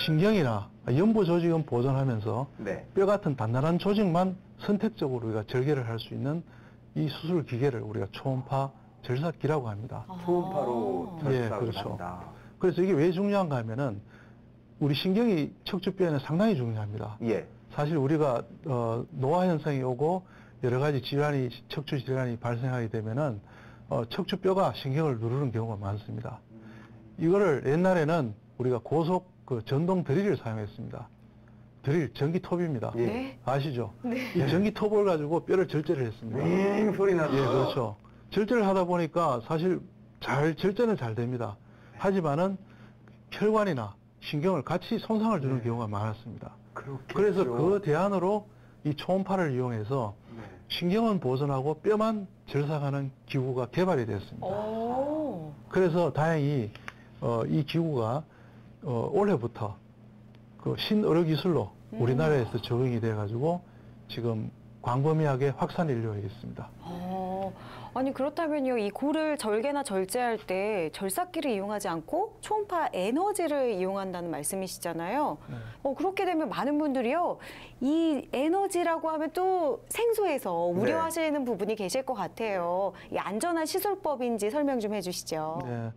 신경이나 연부 조직은 보존하면서 네. 뼈 같은 단단한 조직만 선택적으로 우리가 절개를 할 수 있는 이 수술 기계를 우리가 초음파 절삭기라고 합니다. 초음파로 예, 절삭을 그렇죠. 한다. 그래서 이게 왜 중요한가 하면은 우리 신경이 척추뼈에는 상당히 중요합니다. 예. 사실 우리가 노화 현상이 오고 여러 가지 질환이 척추 질환이 발생하게 되면은 척추뼈가 신경을 누르는 경우가 많습니다. 이거를 옛날에는 우리가 고속 전동 드릴을 사용했습니다. 드릴 전기톱입니다. 예. 아시죠? 이 전기톱을 가지고 뼈를 절제를 했습니다. 소리 나죠. 예, 그렇죠. 절제를 하다 보니까 사실 절제는 잘 됩니다. 하지만은 혈관이나 신경을 같이 손상을 주는 경우가 많았습니다. 그렇겠죠. 그래서 그 대안으로 이 초음파를 이용해서 신경은 보존하고 뼈만 절삭하는 기구가 개발이 됐습니다. 그래서 다행히 이 기구가 올해부터 그 신의료 기술로 우리나라에서 적용이 돼가지고 지금 광범위하게 확산 인류에 있습니다. 아니 그렇다면요, 이 골을 절개나 절제할 때 절삭기를 이용하지 않고 초음파 에너지를 이용한다는 말씀이시잖아요. 그렇게 되면 많은 분들이요, 이 에너지라고 하면 또 생소해서 우려하시는 부분이 계실 것 같아요. 이 안전한 시술법인지 설명 좀 해주시죠. 네,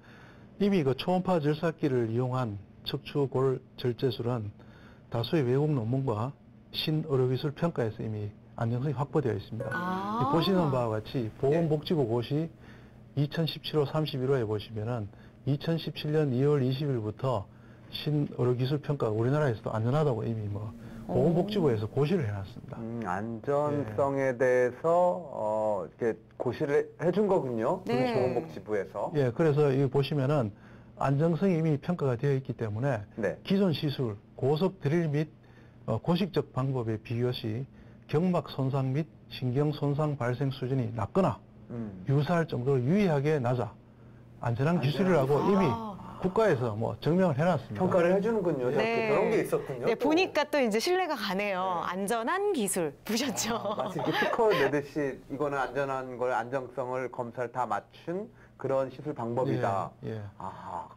이미 그 초음파 절삭기를 이용한 척추골 절제술은 다수의 외국 논문과 신의료기술 평가에서 이미 안정성이 확보되어 있습니다. 보시는 바와 같이 보건복지부 고시 2017호 31호에 보시면은 2017년 2월 20일부터 신의료기술 평가가 우리나라에서도 안전하다고 이미 보건복지부에서 고시를 해놨습니다. 안전성에 대해서 이렇게 고시를 해준 거군요. 네. 보건복지부에서. 예, 그래서 여기 보시면은 안정성이 이미 평가가 되어 있기 때문에 네. 기존 시술, 고속 드릴 및 고식적 방법에 비교시 경막 손상 및 신경 손상 발생 수준이 낮거나 유사할 정도로 유의하게 낮아 안전한 기술이라고 이미 국가에서 증명을 해놨습니다. 평가를 해주는군요. 네. 그런 게 있었군요. 네, 또. 보니까 또 이제 신뢰가 가네요. 안전한 기술 보셨죠? 마치 이렇게 스코어 내듯이 이거는 안전한 걸, 안정성을 검사를 다 맞춘 그런 시술 방법이다. 예, 예.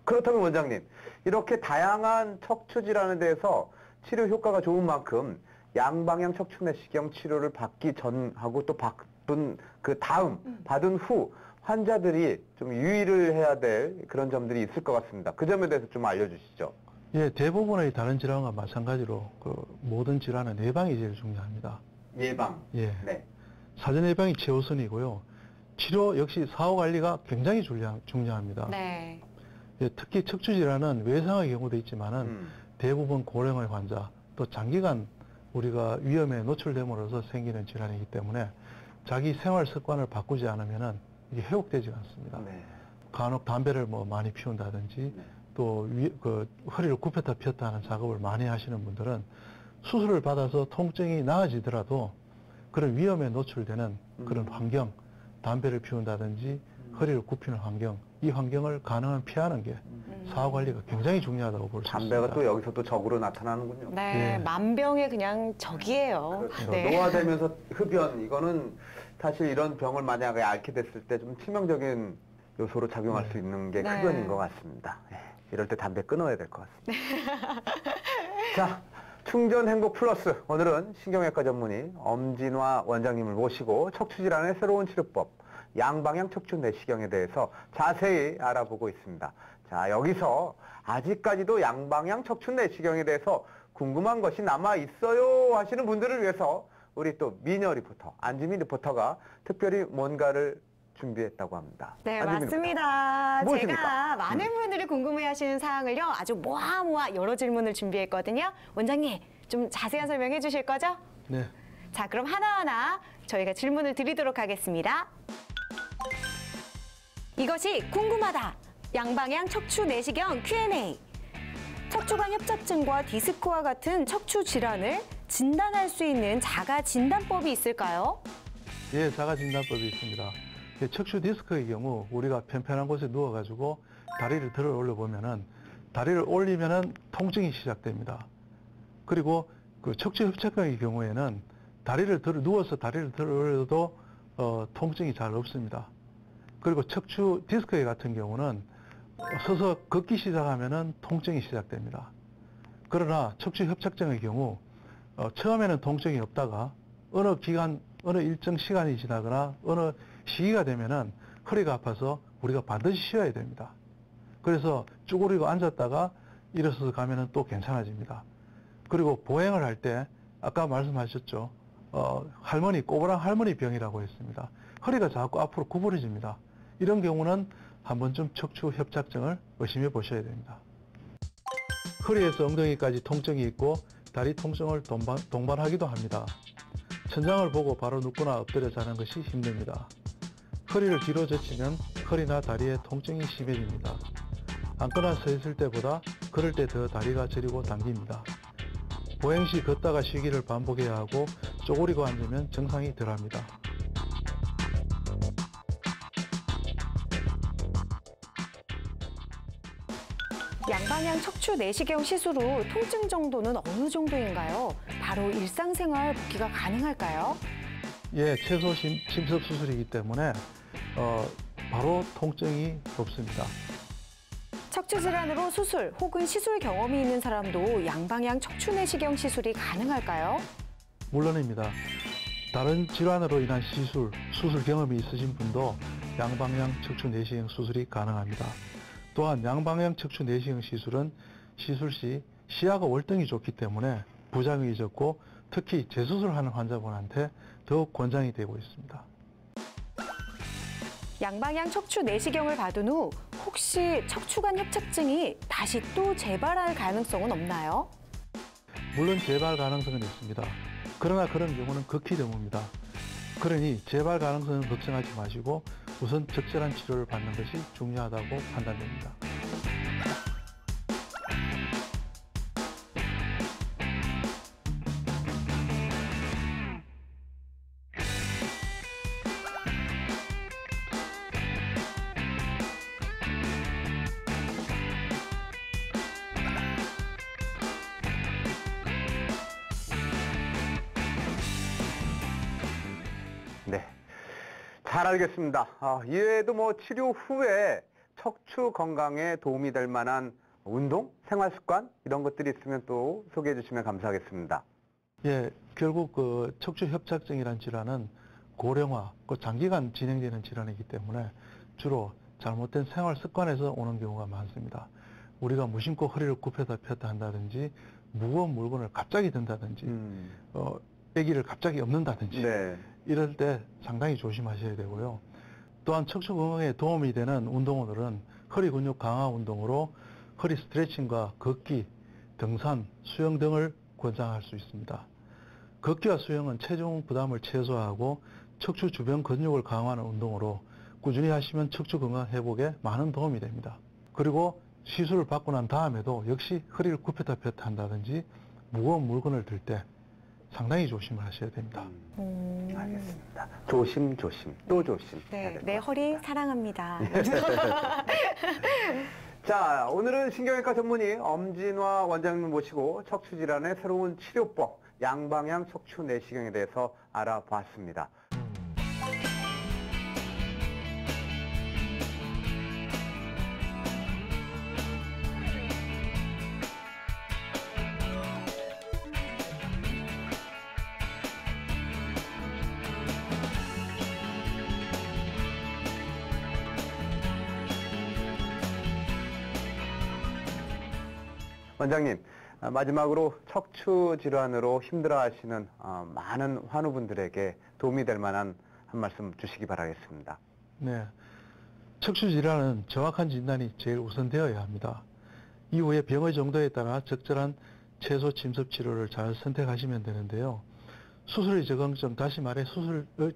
그렇다면 원장님, 이렇게 다양한 척추 질환에 대해서 치료 효과가 좋은 만큼 양방향 척추 내시경 치료를 받기 전하고 또 받은 그 다음, 받은 후 환자들이 좀 유의를 해야 될 그런 점들이 있을 것 같습니다. 그 점에 대해서 좀 알려주시죠. 예, 대부분의 다른 질환과 마찬가지로 모든 질환은 예방이 제일 중요합니다. 예방. 예. 네. 사전 예방이 최우선이고요. 치료 역시 사후 관리가 굉장히 중요합니다. 네. 예, 특히 척추 질환은 외상의 경우도 있지만은 대부분 고령의 환자 또 장기간 우리가 위험에 노출됨으로써 생기는 질환이기 때문에 자기 생활 습관을 바꾸지 않으면은 이게 회복되지 않습니다. 네. 간혹 담배를 많이 피운다든지 또 허리를 굽혔다 폈다 하는 작업을 많이 하시는 분들은 수술을 받아서 통증이 나아지더라도 그런 위험에 노출되는 그런 환경, 담배를 피운다든지 허리를 굽히는 환경, 이 환경을 가능한 피하는 게 사후 관리가 굉장히 중요하다고 볼 수 있습니다. 담배가 또 여기서 또 적으로 나타나는군요. 네, 예. 만병의 그냥 적이에요. 그렇죠. 네. 노화되면서 흡연, 이거는 사실 이런 병을 만약에 앓게 됐을 때 좀 치명적인 요소로 작용할 수 있는 게 네. 흡연인 것 같습니다. 예, 이럴 때 담배 끊어야 될 것 같습니다. 자, 충전 행복 플러스. 오늘은 신경외과 전문의 엄진화 원장님을 모시고 척추질환의 새로운 치료법, 양방향 척추 내시경에 대해서 자세히 알아보고 있습니다. 자, 여기서 아직까지도 양방향 척추 내시경에 대해서 궁금한 것이 남아 있어요 하시는 분들을 위해서 우리 또 미녀 리포터, 안지민 리포터가 특별히 뭔가를 준비했다고 합니다. 네, 안지민 맞습니다. 리포터. 무엇입니까? 제가 많은 분들이 궁금해하시는 사항을요, 아주 모아 여러 질문을 준비했거든요. 원장님, 좀 자세한 설명해 주실 거죠? 네. 자, 그럼 하나하나 저희가 질문을 드리도록 하겠습니다. 이것이 궁금하다. 양방향 척추 내시경 Q&A. 척추관 협착증과 디스크와 같은 척추 질환을 진단할 수 있는 자가 진단법이 있을까요? 예, 자가 진단법이 있습니다. 척추 디스크의 경우 우리가 편편한 곳에 누워가지고 다리를 들어 올려보면은 다리를 올리면은 통증이 시작됩니다. 그리고 그 척추 협착증의 경우에는 누워서 다리를 들어 올려도 통증이 잘 없습니다. 그리고 척추 디스크 같은 경우는 서서 걷기 시작하면은 통증이 시작됩니다. 그러나 척추 협착증의 경우 처음에는 통증이 없다가 어느 일정 시간이 지나거나 어느 시기가 되면은 허리가 아파서 우리가 반드시 쉬어야 됩니다. 그래서 쭈그리고 앉았다가 일어서서 가면은 또 괜찮아집니다. 그리고 보행을 할 때 아까 말씀하셨죠. 꼬부랑 할머니 병이라고 했습니다. 허리가 자꾸 앞으로 구부러집니다. 이런 경우는 한 번쯤 척추 협착증을 의심해 보셔야 됩니다. 허리에서 엉덩이까지 통증이 있고 다리 통증을 동반하기도 합니다. 천장을 보고 바로 눕거나 엎드려 자는 것이 힘듭니다. 허리를 뒤로 젖히면 허리나 다리에 통증이 심해집니다. 앉거나 서 있을 때보다 걸을 때 더 다리가 저리고 당깁니다. 보행 시 걷다가 쉬기를 반복해야 하고 쪼그리고 앉으면 정상이 덜합니다. 양방향 척추 내시경 시술 후 통증 정도는 어느 정도인가요? 바로 일상생활 복귀가 가능할까요? 예, 최소 침습 수술이기 때문에 바로 통증이 없습니다. 척추 질환으로 수술 혹은 시술 경험이 있는 사람도 양방향 척추 내시경 시술이 가능할까요? 물론입니다. 다른 질환으로 인한 수술 경험이 있으신 분도 양방향 척추 내시경 수술이 가능합니다. 또한 양방향 척추 내시경 시술은 시술 시 시야가 월등히 좋기 때문에 부작용이 적고 특히 재수술하는 환자분한테 더욱 권장이 되고 있습니다. 양방향 척추 내시경을 받은 후 혹시 척추관 협착증이 다시 또 재발할 가능성은 없나요? 물론 재발 가능성은 있습니다. 그러나 그런 경우는 극히 드뭅니다. 그러니 재발 가능성은 걱정하지 마시고 우선 적절한 치료를 받는 것이 중요하다고 판단됩니다. 네, 잘 알겠습니다. 이외에도 뭐 치료 후에 척추 건강에 도움이 될 만한 운동, 생활 습관 이런 것들이 있으면 또 소개해 주시면 감사하겠습니다. 예, 결국 그 척추 협착증이라는 질환은 고령화, 장기간 진행되는 질환이기 때문에 주로 잘못된 생활 습관에서 오는 경우가 많습니다. 우리가 무심코 허리를 굽혔다 폈다 한다든지 무거운 물건을 갑자기 든다든지 아기를 갑자기 엎는다든지 네. 이럴 때 상당히 조심하셔야 되고요. 또한 척추 건강에 도움이 되는 운동들은 허리 근육 강화 운동으로 허리 스트레칭과 걷기, 등산, 수영 등을 권장할 수 있습니다. 걷기와 수영은 체중 부담을 최소화하고 척추 주변 근육을 강화하는 운동으로 꾸준히 하시면 척추 건강 회복에 많은 도움이 됩니다. 그리고 시술을 받고 난 다음에도 역시 허리를 굽혔다 폈다 한다든지 무거운 물건을 들 때 상당히 조심을 하셔야 됩니다. 알겠습니다. 조심, 또 조심. 네, 내 허리 사랑합니다. 자, 오늘은 신경외과 전문의 엄진화 원장님 모시고 척추 질환의 새로운 치료법, 양방향 척추 내시경에 대해서 알아봤습니다. 원장님, 마지막으로 척추 질환으로 힘들어하시는 많은 환우분들에게 도움이 될 만한 한 말씀 주시기 바라겠습니다. 네. 척추 질환은 정확한 진단이 제일 우선되어야 합니다. 이후에 병의 정도에 따라 적절한 최소 침습 치료를 잘 선택하시면 되는데요. 수술이 적응증, 다시 말해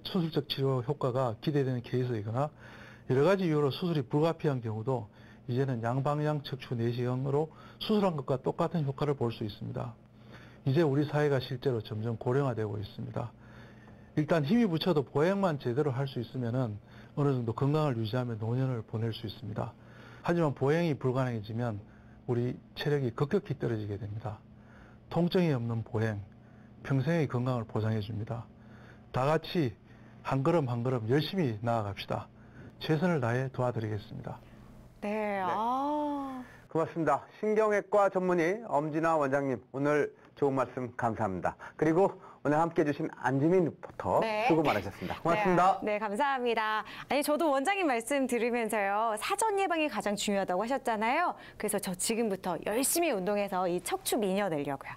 수술적 치료 효과가 기대되는 케이스이거나 여러 가지 이유로 수술이 불가피한 경우도 이제는 양방향 척추 내시경으로 수술한 것과 똑같은 효과를 볼 수 있습니다. 이제 우리 사회가 실제로 점점 고령화되고 있습니다. 일단 힘이 붙여도 보행만 제대로 할 수 있으면은 어느 정도 건강을 유지하며 노년을 보낼 수 있습니다. 하지만 보행이 불가능해지면 우리 체력이 급격히 떨어지게 됩니다. 통증이 없는 보행, 평생의 건강을 보장해 줍니다. 다 같이 한 걸음 한 걸음 열심히 나아갑시다. 최선을 다해 도와드리겠습니다. 네. 고맙습니다. 신경외과 전문의 엄진아 원장님, 오늘 좋은 말씀 감사합니다. 그리고 오늘 함께 해주신 안지민 리포터 네. 수고 많으셨습니다. 고맙습니다. 네, 감사합니다. 아니, 저도 원장님 말씀 들으면서요, 사전 예방이 가장 중요하다고 하셨잖아요. 그래서 저 지금부터 열심히 운동해서 이 척추 미녀되려고요.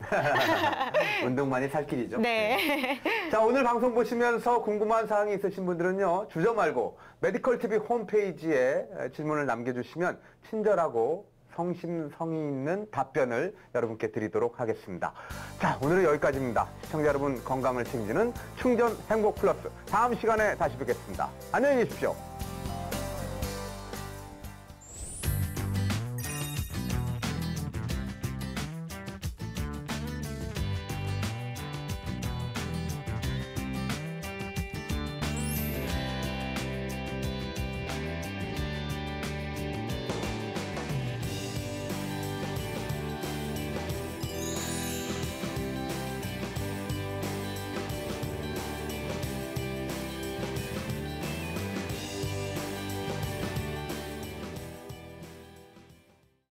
운동만이 살 길이죠. 네. 자, 오늘 방송 보시면서 궁금한 사항이 있으신 분들은요, 주저 말고 메디컬 TV 홈페이지에 질문을 남겨주시면 친절하고 성심성의 있는 답변을 여러분께 드리도록 하겠습니다. 자, 오늘은 여기까지입니다. 시청자 여러분 건강을 책임지는 충전 행복 플러스. 다음 시간에 다시 뵙겠습니다. 안녕히 계십시오.